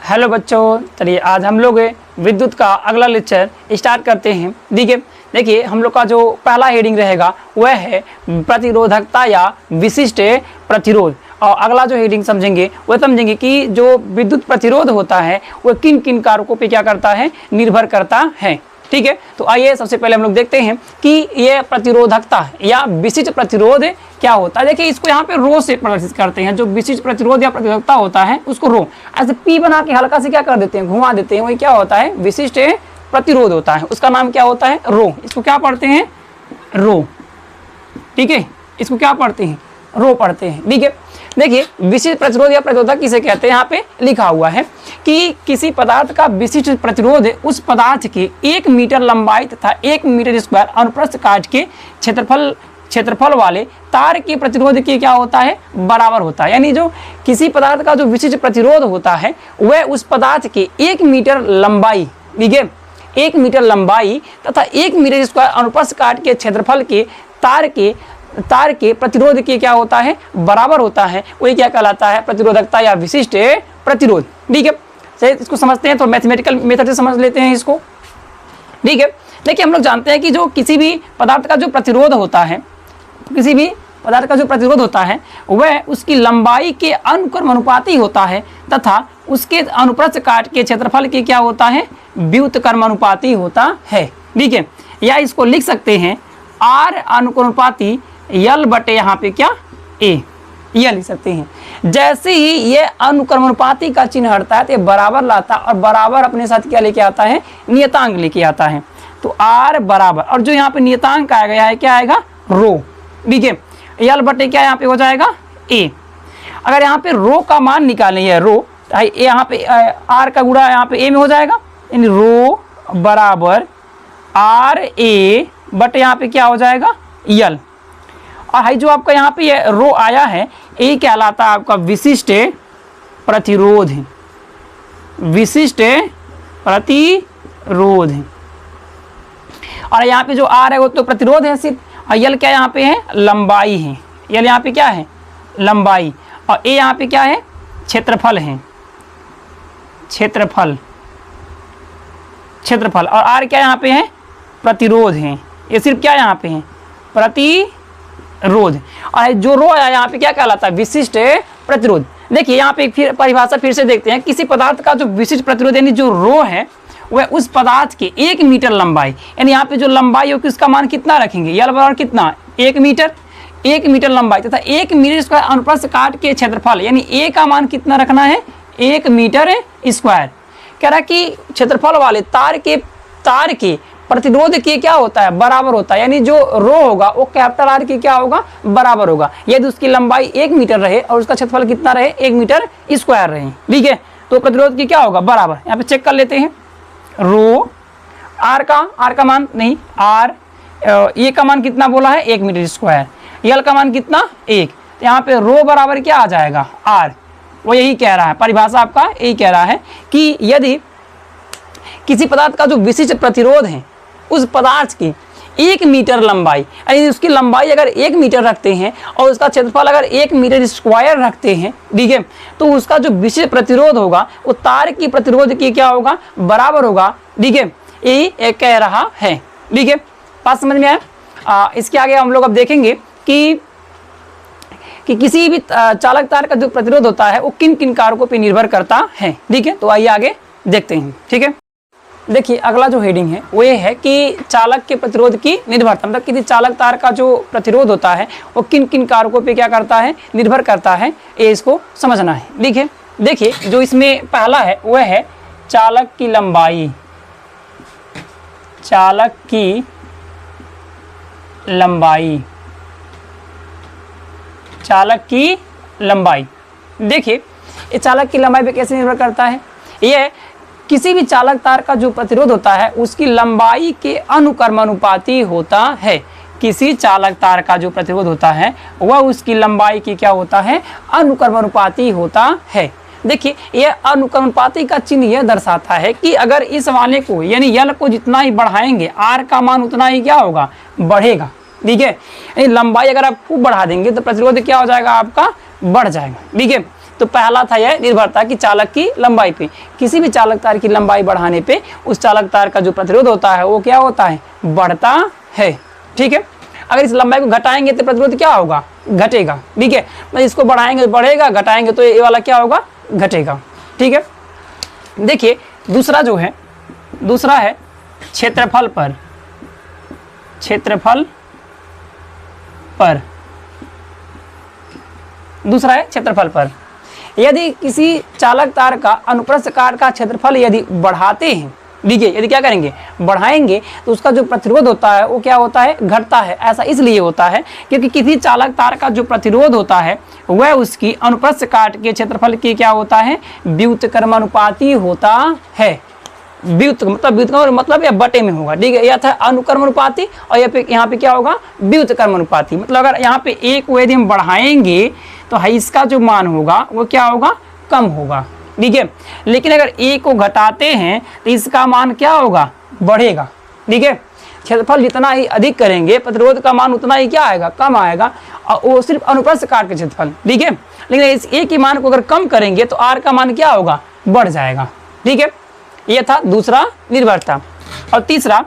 Hello बच्चों, चलिए आज हम लोग विद्युत का अगला लेक्चर स्टार्ट करते हैं। देखिए हम लोग का जो पहला हेडिंग रहेगा वह है प्रतिरोधकता या विशिष्ट प्रतिरोध। और अगला जो हेडिंग समझेंगे वह समझेंगे कि जो विद्युत प्रतिरोध होता है वह किन किन कारकों पे क्या करता है, निर्भर करता है। ठीक है, तो आइए सबसे पहले हम लोग देखते हैं कि यह प्रतिरोधकता या विशिष्ट प्रतिरोध क्या होता है। देखिए इसको यहाँ पे रो से प्रदर्शित करते हैं। जो विशिष्ट प्रतिरोध या प्रतिरोधकता होता है उसको रो ऐसे पी बना के हल्का से क्या कर देते हैं, घुमा देते हैं, वही क्या होता है, विशिष्ट प्रतिरोध होता है। उसका नाम क्या होता है, रो। इसको क्या पढ़ते हैं, रो। ठीक है, इसको क्या पढ़ते हैं, रो पढ़ते हैं। ठीक है, देखिए विशिष्ट प्रतिरोध या प्रतिरोधक किसे कहते हैं, यहाँ पे लिखा हुआ है कि किसी पदार्थ का विशिष्ट प्रतिरोध उस पदार्थ के 1 मीटर लंबाई तथा 1 मीटर स्क्वायर अनुप्रस्थ काट के क्षेत्रफल वाले तार के प्रतिरोध के क्या होता है, बराबर होता है। यानी जो किसी पदार्थ का जो विशिष्ट प्रतिरोध होता है वह उस पदार्थ के 1 मीटर लंबाई, ठीक है, 1 मीटर लंबाई तथा 1 मीटर स्क्वायर अनुप्रस्थ काट के क्षेत्रफल के तार के प्रतिरोध के क्या होता है, बराबर होता है। वही क्या कहलाता है, प्रतिरोधकता या विशिष्ट प्रतिरोध। ठीक है, सही, इसको समझते हैं तो मैथमेटिकल मेथड से समझ लेते हैं इसको। ठीक है, देखिए हम लोग जानते हैं कि जो किसी भी पदार्थ का जो प्रतिरोध होता है, किसी भी पदार्थ का जो प्रतिरोध होता है वह उसकी लंबाई के अनुक्रमानुपाती होता है तथा उसके अनुप्रस्थ काट के क्षेत्रफल के क्या होता है, व्युत्क्रमानुपाती होता है। ठीक है, या इसको लिख सकते हैं आर अनुक्रमानुपाती यल बटे यहाँ पे क्या ए, यह लिख सकते हैं। जैसे ही ये अनुक्रमानुपाती का चिन्ह हटता है तो ये बराबर लाता और बराबर अपने साथ क्या लेके आता है, नियतांक लेके आता है। तो आर बराबर और जो यहाँ पे नियतांक आएगा यहाँ क्या आएगा, रो। ठीक है, यल बटे क्या यहाँ पे हो जाएगा ए। अगर यहाँ पे रो का मान निकालें, ये रो यहाँ पे आर का गुणा यहाँ पे ए में हो जाएगा, यानी रो बराबर आर ए बटे यहाँ पे क्या हो जाएगा, यल। और हाई जो आपका यहाँ पे ये रो आया है ये कहलाता है आपका विशिष्ट प्रतिरोध, विशिष्ट प्रतिरोध। और यहाँ पे जो आर है वो तो प्रतिरोध है सिर्फ, और यल क्या यहाँ पे है, लंबाई है। यल यहाँ पे क्या है, लंबाई। और ए यहाँ पे क्या है, क्षेत्रफल है, क्षेत्रफल। और आर क्या यहाँ पे है, प्रतिरोध है। ये सिर्फ क्या यहाँ पे है, प्रतिरोध। और जो रो है यहाँ पे क्या कहलाता है, विशिष्ट प्रतिरोध। देखिए यहाँ पे फिर परिभाषा फिर से देखते हैं। किसी पदार्थ का जो विशिष्ट प्रतिरोध यानी जो रो है वह उस पदार्थ के 1 मीटर लंबाई, यानी यहाँ पे जो लंबाई हो उसका मान कितना रखेंगे, यल बराबर कितना, 1 मीटर लंबाई तथा 1 मीटर स्क्वायर अनुप्रस्थ काट के क्षेत्रफल, यानी ए का मान कितना रखना है, 1 मीटर स्क्वायर। कह रहा है कि क्षेत्रफल वाले तार के प्रतिरोध के क्या होता है, बराबर होता है। यानी जो रो होगा वो कैपिटल आर की क्या होगा, बराबर होगा। यदि उसकी लंबाई 1 मीटर रहे और उसका क्षेत्रफल कितना रहे, 1 मीटर स्क्वायर रहे। ठीक है, तो प्रतिरोध की क्या होगा, बराबर। यहाँ पे चेक कर लेते हैं, रो आर का मान नहीं, आर ए का मान कितना बोला है, 1 मीटर स्क्वायर। यल का मान कितना, 1। यहाँ पे रो बराबर क्या आ जाएगा, आर। वो यही कह रहा है, परिभाषा आपका यही कह रहा है कि यदि किसी पदार्थ का जो विशिष्ट प्रतिरोध है उस पदार्थ की 1 मीटर लंबाई, यानी उसकी लंबाई अगर 1 मीटर रखते हैं और उसका क्षेत्रफल अगर 1 मीटर स्क्वायर रखते हैं, ठीक है, तो उसका जो विशिष्ट प्रतिरोध होगा वो तार की प्रतिरोध की क्या होगा, बराबर होगा। ठीक है, यही कह रहा है। ठीक है, बात समझ में आया। इसके आगे हम लोग अब देखेंगे कि किसी भी चालक तार का जो प्रतिरोध होता है वो किन किन कारकों पर निर्भर करता है। ठीक है, तो आइए आगे देखते हैं। ठीक है, देखिए अगला जो हेडिंग है वो ये है कि चालक के प्रतिरोध की निर्भरता, मतलब किसी चालक तार का जो प्रतिरोध होता है वो किन किन कारकों पे क्या करता है, निर्भर करता है, ये इसको समझना है। देखिए जो इसमें पहला है वह है चालक की लंबाई। चालक की लंबाई, चालक की लंबाई। देखिए ये चालक की लंबाई पे कैसे निर्भर करता है, ये किसी भी चालक तार का जो प्रतिरोध होता है उसकी लंबाई के अनुक्रमानुपाती होता है। किसी चालक तार का जो प्रतिरोध होता है वह उसकी लंबाई की क्या होता है, अनुक्रमानुपाती होता है। देखिए यह अनुक्रमानुपाती का चिन्ह यह दर्शाता है कि अगर इस वाले को यानी यल को जितना ही बढ़ाएंगे आर का मान उतना ही क्या होगा, बढ़ेगा। ठीक है, लंबाई अगर आप खूब बढ़ा देंगे तो प्रतिरोध क्या हो जाएगा, आपका बढ़ जाएगा। ठीक है, तो पहला था यह निर्भरता की चालक की लंबाई पे। किसी भी चालक तार की लंबाई बढ़ाने पे उस चालक तार का जो प्रतिरोध होता है वो क्या होता है, बढ़ता है। ठीक है, अगर इस लंबाई को घटाएंगे तो प्रतिरोध क्या होगा, घटेगा। ठीक है, मतलब इसको बढ़ाएंगे तो बढ़ेगा, घटाएंगे तो ये वाला क्या होगा, घटेगा। ठीक है, देखिए दूसरा जो है, दूसरा है क्षेत्रफल पर, क्षेत्रफल पर, दूसरा है क्षेत्रफल पर। यदि किसी चालक तार का अनुप्रस्थ काट का क्षेत्रफल यदि बढ़ाते हैं, देखिए यदि क्या करेंगे, बढ़ाएंगे, तो उसका जो प्रतिरोध होता है वो क्या होता है, घटता है। ऐसा इसलिए होता है क्योंकि किसी चालक तार का जो प्रतिरोध होता है वह उसकी अनुप्रस्थ काट के क्षेत्रफल की क्या होता है, व्युत्क्रमानुपाती होता है। व्युत्क्रम मतलब यह बटे में होगा। ठीक है, यह था अनुक्रमानुपाती और यहाँ पे क्या होगा, व्युत्क्रमानुपाती। मतलब अगर यहाँ पे एक को यदि हम बढ़ाएंगे तो इसका जो मान होगा वो क्या होगा, कम होगा। ठीक है, लेकिन अगर ए को घटाते हैं तो इसका मान क्या होगा, बढ़ेगा। ठीक है, क्षेत्रफल जितना ही अधिक करेंगे प्रतिरोध का मान उतना ही क्या आएगा, कम आएगा, और वो सिर्फ अनुप्रस्थ काट के क्षेत्रफल। ठीक है, लेकिन इस ए के मान को अगर कम करेंगे तो आर का मान क्या होगा, बढ़ जाएगा। ठीक है, यह था दूसरा निर्भरता। और तीसरा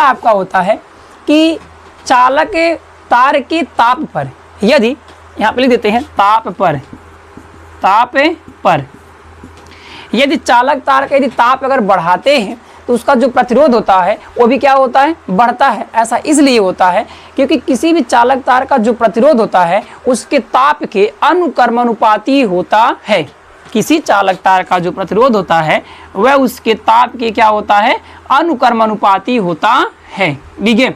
आपका होता है कि चालक तार के ताप पर, यदि यहाँ पे लिख देते हैं ताप पर, ताप पर यदि चालक तार का यदि ताप अगर बढ़ाते हैं तो उसका जो प्रतिरोध होता है वो भी क्या होता है, बढ़ता है। ऐसा इसलिए होता है क्योंकि किसी भी चालक तार का जो प्रतिरोध होता है उसके ताप के अनुक्रमानुपाती होता है। किसी चालक तार का जो प्रतिरोध होता है वह उसके ताप के क्या होता है, अनुक्रमानुपाती होता है। ठीक है,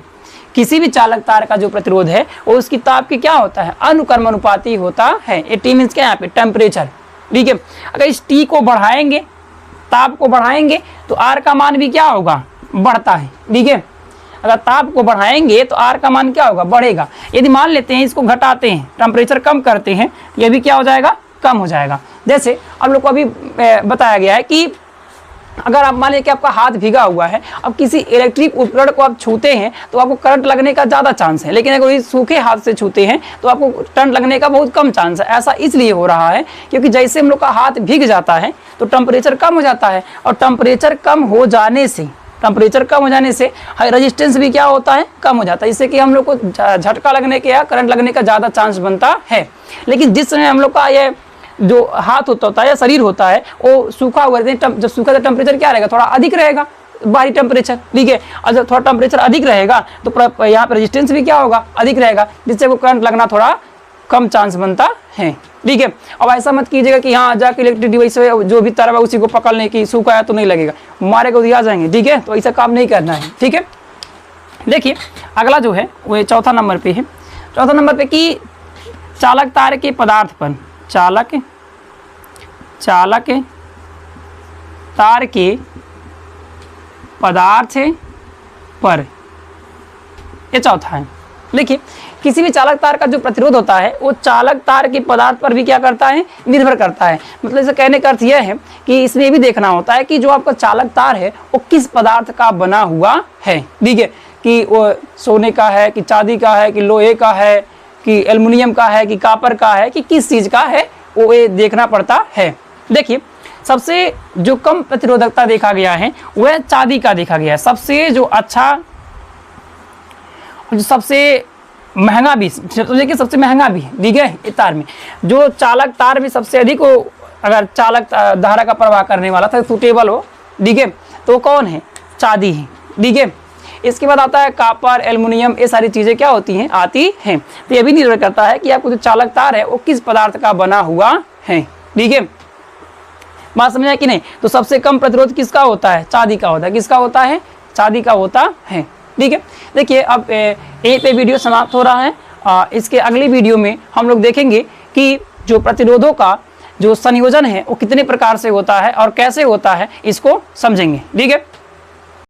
किसी भी चालक तार का जो प्रतिरोध है वो उसकी ताप के क्या होता है, अनुक्रमानुपाती होता है। ये टी मीन्स क्या, यहाँ पे टेम्परेचर। ठीक है, अगर इस टी को बढ़ाएंगे, ताप को बढ़ाएंगे तो आर का मान भी क्या होगा, बढ़ता है। ठीक है, अगर ताप को बढ़ाएंगे तो आर का मान क्या होगा, बढ़ेगा। यदि मान लेते हैं इसको घटाते हैं, टेम्परेचर कम करते हैं, ये भी क्या हो जाएगा, कम हो जाएगा। जैसे आप लोग को अभी बताया गया है कि अगर आप मान लीजिए कि आपका हाथ भीगा हुआ है, अब किसी इलेक्ट्रिक उपकरण को आप छूते हैं तो आपको करंट लगने का ज़्यादा चांस है, लेकिन अगर इस सूखे हाथ से छूते हैं तो आपको करंट लगने का बहुत कम चांस है। ऐसा इसलिए हो रहा है क्योंकि जैसे हम लोग का हाथ भीग जाता है तो टेम्परेचर कम हो जाता है, और टेम्परेचर कम हो जाने से रेजिस्टेंस भी क्या होता है, कम हो जाता है, इससे कि हम लोग को झटका लगने के या करंट लगने का ज़्यादा चांस बनता है। लेकिन जिस समय हम लोग का ये जो हाथ होता है या शरीर होता है वो सूखा हुआ, जब सूखा तो टेम्परेचर क्या रहेगा, थोड़ा अधिक रहेगा बाहरी टेम्परेचर। ठीक है, और जब थोड़ा टेम्परेचर अधिक रहेगा तो यहाँ पर रेजिस्टेंस भी क्या होगा, अधिक रहेगा, जिससे वो करंट लगना थोड़ा कम चांस बनता है। ठीक है, अब ऐसा मत कीजिएगा कि यहाँ जाके इलेक्ट्रिक डिवाइस जो भी तार है उसी को पकड़ने की, सूखा है तो नहीं लगेगा, मारेगा तो आ जाएंगे। ठीक है, तो ऐसा काम नहीं करना है। ठीक है, देखिए अगला जो है वो चौथा नंबर पे है। चौथा नंबर पे कि चालक तार के पदार्थ पर, चालक तार के पदार्थ पर, ये चौथा है। देखिए किसी भी चालक तार का जो प्रतिरोध होता है वो चालक तार के पदार्थ पर भी क्या करता है, निर्भर करता है। मतलब इसे कहने का अर्थ यह है कि इसमें भी देखना होता है कि जो आपका चालक तार है वो किस पदार्थ का बना हुआ है। ठीक है, कि वो सोने का है, कि चांदी का है, कि लोहे का है, कि एल्युमिनियम का है, कि कॉपर का है, कि किस चीज़ का है, वो ये देखना पड़ता है। देखिए सबसे जो कम प्रतिरोधकता देखा गया है वह चांदी का देखा गया है। सबसे जो अच्छा, जो सबसे महंगा भी, तो देखिए सबसे महंगा भी है। ठीक है, इस तार में जो चालक तार भी सबसे अधिक हो, अगर चालक धारा का प्रवाह करने वाला था सुटेबल हो, ठीक है, तो कौन है, चांदी है। ठीक है, इसके बाद आता है कॉपर, एल्युमिनियम, ये सारी चीज़ें क्या होती हैं, आती हैं। तो ये भी निर्भर करता है कि आपको जो चालक तार है वो किस पदार्थ का बना हुआ है। ठीक है, बात समझ आया कि नहीं। तो सबसे कम प्रतिरोध किसका होता है, चांदी का होता है। किसका होता है, चांदी का होता है। ठीक है, देखिए अब यहीं पे वीडियो समाप्त हो रहा है। इसके अगली वीडियो में हम लोग देखेंगे कि जो प्रतिरोधों का जो संयोजन है वो कितने प्रकार से होता है और कैसे होता है, इसको समझेंगे। ठीक है।